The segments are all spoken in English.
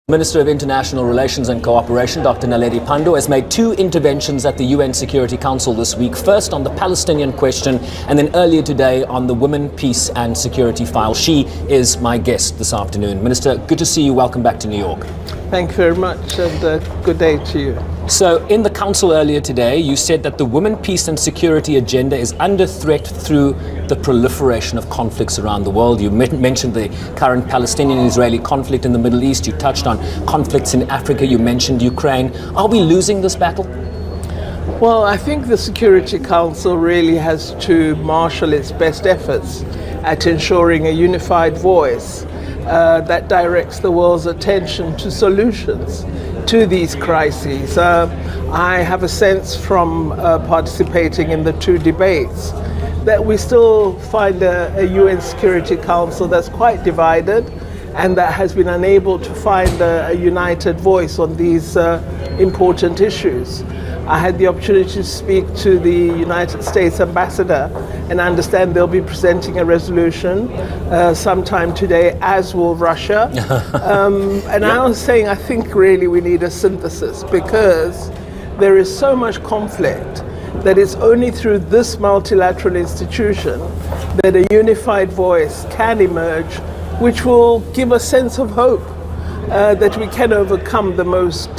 Minister of International Relations and Cooperation, Dr. Naledi Pandor, has made two interventions at the UN Security Council this week. First on the Palestinian question, and then earlier today on the Women, Peace and Security file. She is my guest this afternoon. Minister, good to see you. Welcome back to New York. Thank you very much, and good day to you. So, in the council earlier today, you said that the Women, Peace and Security agenda is under threat through the proliferation of conflicts around the world. You mentioned the current Palestinian-Israeli conflict in the Middle East. You touched on conflicts in Africa. You mentioned Ukraine. Are we losing this battle? Well, I think the Security Council really has to marshal its best efforts at ensuring a unified voice that directs the world's attention to solutions to these crises. I have a sense from participating in the two debates that we still find a UN Security Council that's quite divided and that has been unable to find a united voice on these important issues. I had the opportunity to speak to the United States ambassador, and I understand they'll be presenting a resolution sometime today, as will Russia. I was saying I think really we need a synthesis, because there is so much conflict that it's only through this multilateral institution that a unified voice can emerge, which will give a sense of hope that we can overcome the most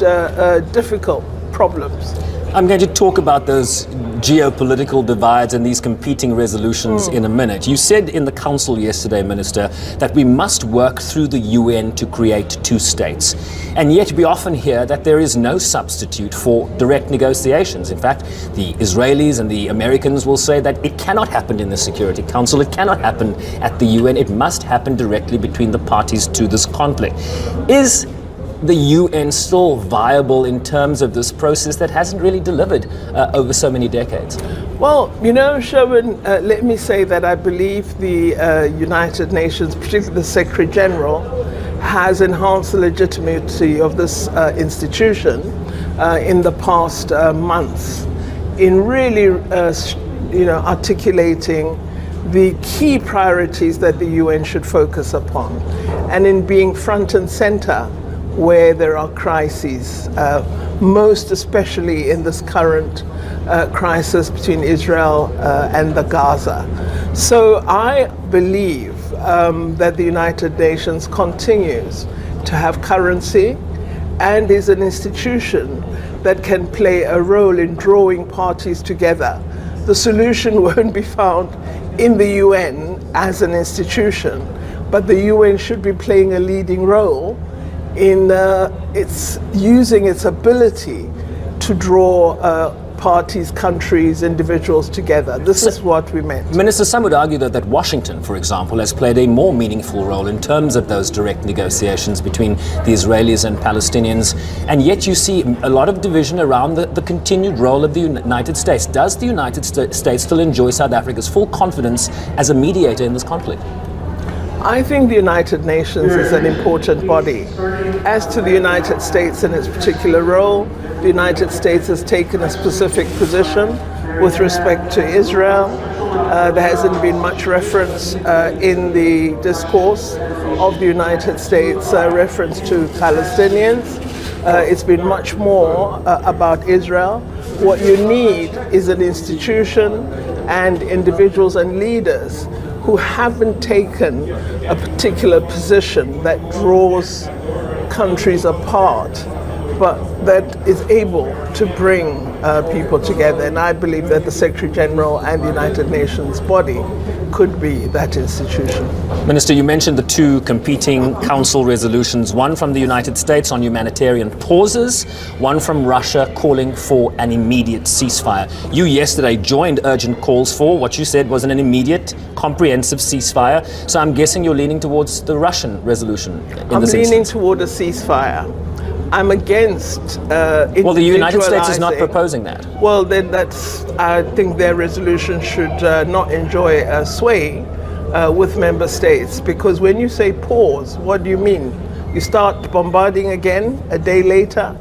difficult problems. I'm going to talk about those geopolitical divides and these competing resolutions in a minute. You said in the council yesterday, Minister, that we must work through the UN to create two states. And yet we often hear that there is no substitute for direct negotiations. In fact, the Israelis and the Americans will say that it cannot happen in the Security Council. It cannot happen at the UN. It must happen directly between the parties to this conflict. Is the UN still viable in terms of this process that hasn't really delivered over so many decades? Well, you know, Sherwin, let me say that I believe the United Nations, particularly the Secretary General, has enhanced the legitimacy of this institution in the past months in really articulating the key priorities that the UN should focus upon, and in being front and center where there are crises, most especially in this current crisis between Israel and the Gaza. So I believe that the United Nations continues to have currency and is an institution that can play a role in drawing parties together. The solution won't be found in the UN as an institution, but the UN should be playing a leading role in using its ability to draw parties, countries, individuals together. This is what we meant. Minister, some would argue that Washington, for example, has played a more meaningful role in terms of those direct negotiations between the Israelis and Palestinians, and yet you see a lot of division around the continued role of the United States. Does the United States still enjoy South Africa's full confidence as a mediator in this conflict? I think the United Nations is an important body. As to the United States and its particular role, the United States has taken a specific position with respect to Israel. There hasn't been much reference in the discourse of the United States reference to Palestinians. It's been much more about Israel. What you need is an institution and individuals and leaders who haven't taken a particular position that draws countries apart, but that is able to bring people together. And I believe that the Secretary General and the United Nations body could be that institution. Minister, you mentioned the two competing council resolutions, one from the United States on humanitarian pauses, one from Russia calling for an immediate ceasefire. You yesterday joined urgent calls for what you said was an immediate, comprehensive ceasefire. So I'm guessing you're leaning towards the Russian resolution in this instance. I'm leaning toward a ceasefire. I'm against Well, the United States is not proposing that. Well, then I think their resolution should not enjoy a sway with member states, because when you say pause, what do you mean? You start bombarding again a day later?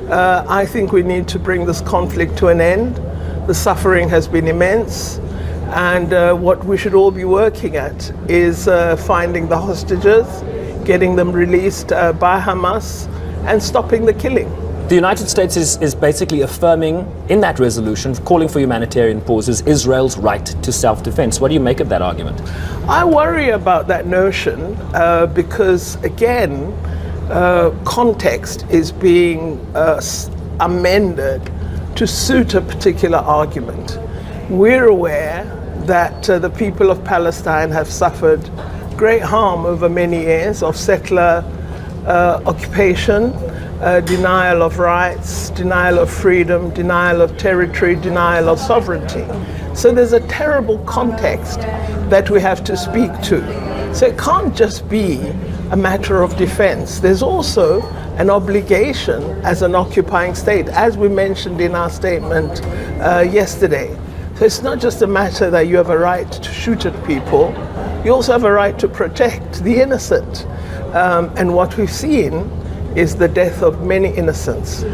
I think we need to bring this conflict to an end. The suffering has been immense, and what we should all be working at is finding the hostages, getting them released by Hamas, and stopping the killing. The United States is basically affirming in that resolution, calling for humanitarian pauses, Israel's right to self-defense. What do you make of that argument? I worry about that notion because, again, context is being amended to suit a particular argument. We're aware that the people of Palestine have suffered great harm over many years of settler occupation, denial of rights, denial of freedom, denial of territory, denial of sovereignty. So there's a terrible context that we have to speak to. So it can't just be a matter of defense. There's also an obligation as an occupying state, as we mentioned in our statement yesterday. So it's not just a matter that you have a right to shoot at people, you also have a right to protect the innocent. And what we've seen is the death of many innocents.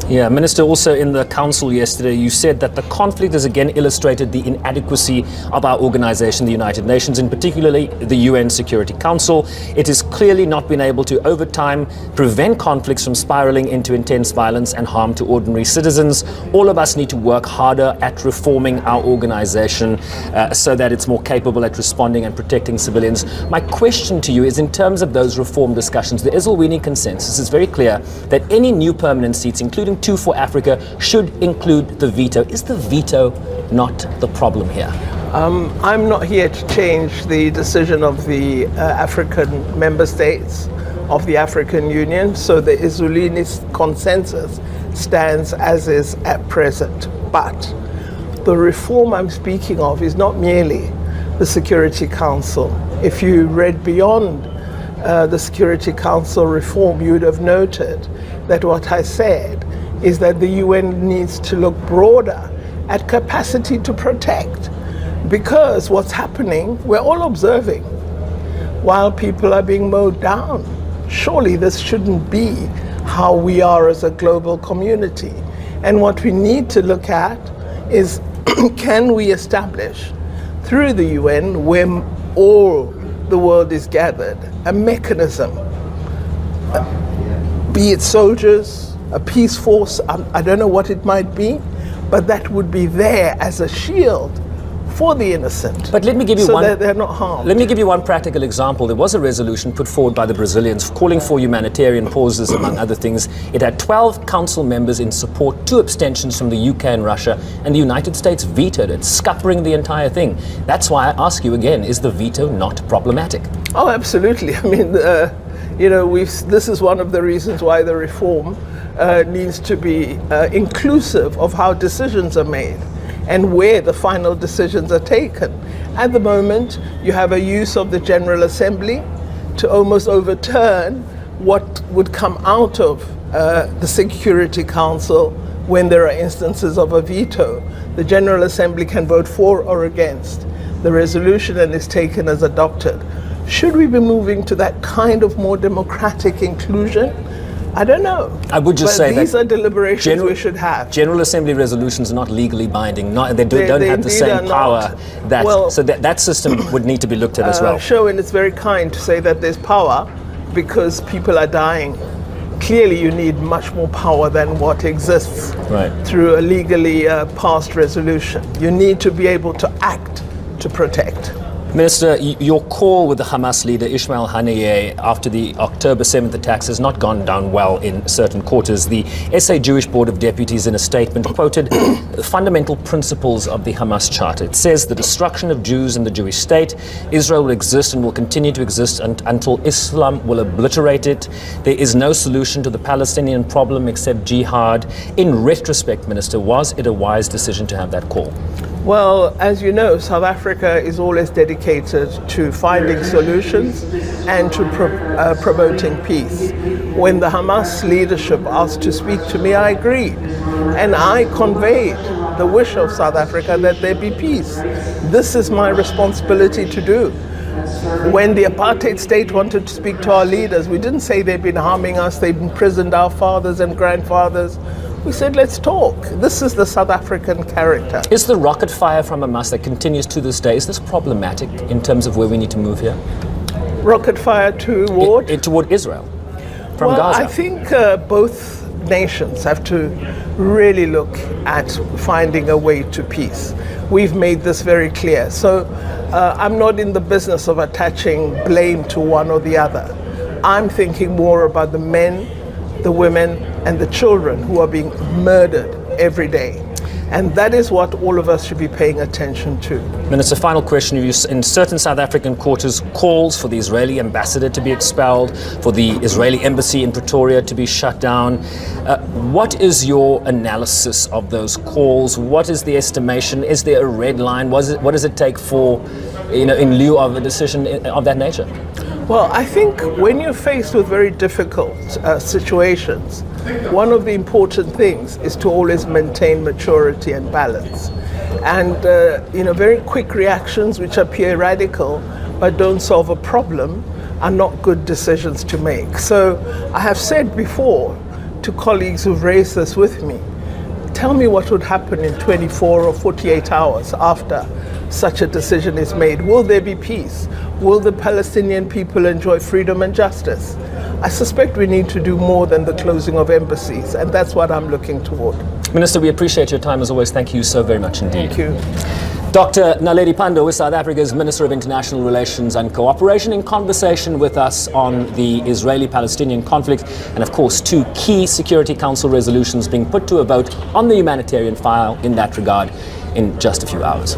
Yeah, Minister, also in the council yesterday, you said that the conflict has again illustrated the inadequacy of our organization, the United Nations, and particularly the UN Security Council. It has clearly not been able to, over time, prevent conflicts from spiraling into intense violence and harm to ordinary citizens. All of us need to work harder at reforming our organization so that it's more capable at responding and protecting civilians. My question to you is, in terms of those reform discussions, the Eswatini consensus is very clear that any new permanent seats, including 2 for Africa, should include the veto. Is the veto not the problem here? I'm not here to change the decision of the African member states of the African Union, so the Eswatini consensus stands as is at present. But the reform I'm speaking of is not merely the Security Council. If you read beyond the Security Council reform, you would have noted that what I said is that the UN needs to look broader at capacity to protect. Because what's happening, we're all observing while people are being mowed down. Surely this shouldn't be how we are as a global community. And what we need to look at is, can we establish through the UN, where all the world is gathered, a mechanism, be it soldiers, a peace force, I don't know what it might be, but that would be there as a shield for the innocent. But let me give you that they're not harmed. Let me give you one practical example. There was a resolution put forward by the Brazilians calling for humanitarian pauses, among other things. It had 12 council members in support, 2 abstentions from the UK and Russia, and the United States vetoed it, scuppering the entire thing. That's why I ask you again, is the veto not problematic? Oh, absolutely. I mean, this is one of the reasons why the reform needs to be inclusive of how decisions are made and where the final decisions are taken. At the moment, you have a use of the General Assembly to almost overturn what would come out of the Security Council when there are instances of a veto. The General Assembly can vote for or against the resolution and is taken as adopted. Should we be moving to that kind of more democratic inclusion? I don't know. I would just say these that are deliberations we should have. General Assembly resolutions are not legally binding. They don't have the same power. So that system would need to be looked at as well. Sherwin, it's very kind to say that there's power because people are dying. Clearly, you need much more power than what exists through a legally passed resolution. You need to be able to act to protect. Minister, your call with the Hamas leader Ismail Haniyeh after the October 7th attacks has not gone down well in certain quarters. The SA Jewish Board of Deputies in a statement quoted the fundamental principles of the Hamas Charter. It says the destruction of Jews and the Jewish state. Israel will exist and will continue to exist until Islam will obliterate it. There is no solution to the Palestinian problem except jihad. In retrospect, Minister, was it a wise decision to have that call? Well, as you know, South Africa is always dedicated to finding solutions and to promoting peace. When the Hamas leadership asked to speak to me, I agreed. And I conveyed the wish of South Africa that there be peace. This is my responsibility to do. When the apartheid state wanted to speak to our leaders, we didn't say they've been harming us, they've imprisoned our fathers and grandfathers. We said, let's talk. This is the South African character. Is the rocket fire from Hamas that continues to this day, is this problematic in terms of where we need to move here? Rocket fire toward? Toward Israel from Well, Gaza. I think both nations have to really look at finding a way to peace. We've made this very clear. So I'm not in the business of attaching blame to one or the other. I'm thinking more about the men, the women, and the children who are being murdered every day. And that is what all of us should be paying attention to. Minister, final question. In certain South African quarters, calls for the Israeli ambassador to be expelled, for the Israeli embassy in Pretoria to be shut down. What is your analysis of those calls? What is the estimation? Is there a red line? What does it take for, in lieu of a decision of that nature? Well, I think when you're faced with very difficult situations, one of the important things is to always maintain maturity and balance. And, very quick reactions which appear radical but don't solve a problem are not good decisions to make. So I have said before to colleagues who've raised this with me, tell me what would happen in 24 or 48 hours after such a decision is made. Will there be peace? Will the Palestinian people enjoy freedom and justice? I suspect we need to do more than the closing of embassies, and that's what I'm looking toward. Minister, we appreciate your time as always. Thank you so very much indeed. Thank you. Dr. Naledi Pandor is South Africa's Minister of International Relations and Cooperation, in conversation with us on the Israeli-Palestinian conflict and, of course, 2 key Security Council resolutions being put to a vote on the humanitarian file in that regard in just a few hours.